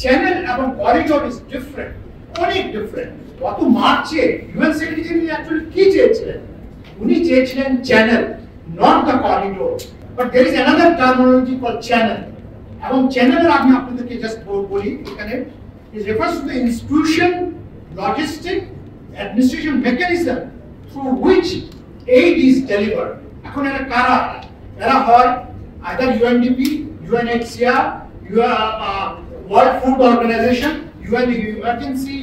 Channel এবং corridor is different, অনেক different. গত মার্চে ইউএন সেক্রেটারি অ্যাকচুয়ালি কি চেয়েছিলেন? উনি চেয়েছিলেন channel, not the corridor, but there is another terminology called channel. এবং চ্যানেলের আমি আপনাদেরকে জাস্ট বলি এখানে, it refers to the institution, logistic, administration mechanism through which aid is delivered. এখন এরা কারা? এরা হয় either UNDP, UNHCR, World Food Organization, UN Emergency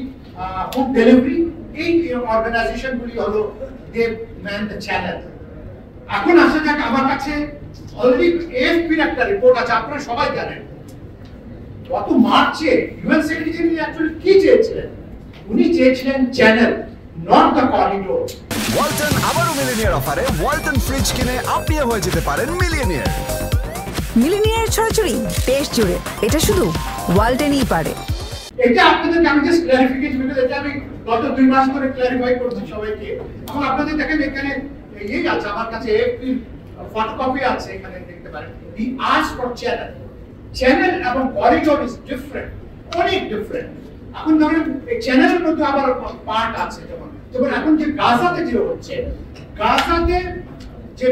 Food Delivery, এই অর্গানাইজেশন গুলি হলো they man the channel। এখন আসা যাক আমার কাছে অলরেডি এএফপির একটা রিপোর্ট আছে, আপনারা সবাই জানেন। গত মার্চে ইউএন সেক্রেটারি অ্যাকচুয়ালি কি চেয়েছিলেন? উনি চেয়েছিলেন channel, not the corridor. Walton আবারও মিলিনিয়ার অফারে ওয়ালটন ফ্রিজ কিনে আপনিও হয়ে যেতে পারেন মিলিয়নিয়ার। মিলিনিয়ার ছড়াছড়ি দেশ জুড়ে, এটা শুধু ওয়ালটনই পারে। এটা আপনাদেরকে আমি জাস্ট ক্লারিফিকেশন দিতে, এটা আমি গত 2 মাস ধরে ক্লারিফাই করছি সবাইকে। এখন আপনাদের দেখেন এখানে এই আছে আমার কাছে এএফপি ফটোকপি আছে, এখানে দেখতে পারেন। দি আস্ক ফর চ্যানেল, চ্যানেল এবং করিডোর ইজ ডিফারেন্ট, অনেক ডিফারেন্ট। এখন ধরেন এই চ্যানেলের মধ্যে আবার পার্ট আছে, যেমন এখন যে গাজাতে যে হচ্ছে, গাজাতে যে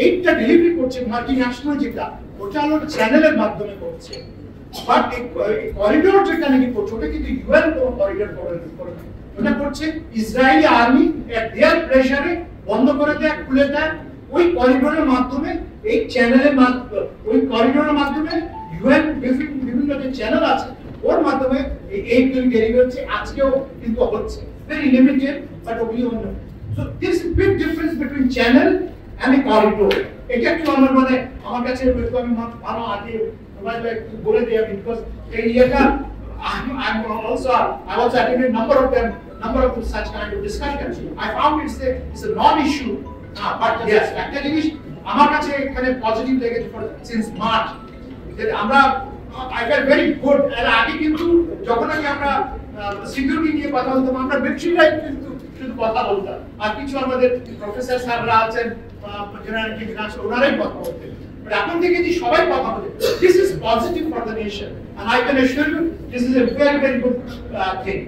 এইটা ডেলিভারি করছে মাল্টিন্যাশনাল, যেটা ওটা হলো চ্যানেলের মাধ্যমে করছে। বাট এই করিডোর যেটা নাকি করছে ওটা কিন্তু ইউএন কোনো করিডোর করে, ওটা করছে ইসরায়েলি আর্মি এট দেয়ার প্রেসারে বন্ধ করে দেয়, খুলে দেয়। ওই করিডোরের মাধ্যমে, এই চ্যানেলের মাধ্যমে, ওই করিডোরের মাধ্যমে ইউএন বিভিন্ন যে চ্যানেল আছে ওর মাধ্যমে এই ডেলিভারি হচ্ছে, আজকেও কিন্তু হচ্ছে, ভেরি লিমিটেড বাট ওগুলি অন্য। So this is big difference between channel and corridor. এটা একটু আমার কাছে আমি ভালো আগে একটু বলে দেয়া, বিকজ এই ইয়েটা I also attended number of such kind of discussions. I found it's a non-issue, but yes, একটা জিনিস আমার কাছে এখানে পজিটিভ লেগেছে since March, যে আমরা I felt very good। এর আগে কিন্তু যখন আমরা সিকিউরিটি নিয়ে কথা বলতাম, আমরা বেশিরভাগ কিন্তু শুধু কথা বলতাম, আর কিছু আমাদের প্রফেসর স্যাররা আছেন জেনারেল ফিনান্স, ওনারাই কথা বলতেন। But এখন থেকে যে সবাই কথা বলে, this is positive for the nation, and I can assure you this is a very, very good thing.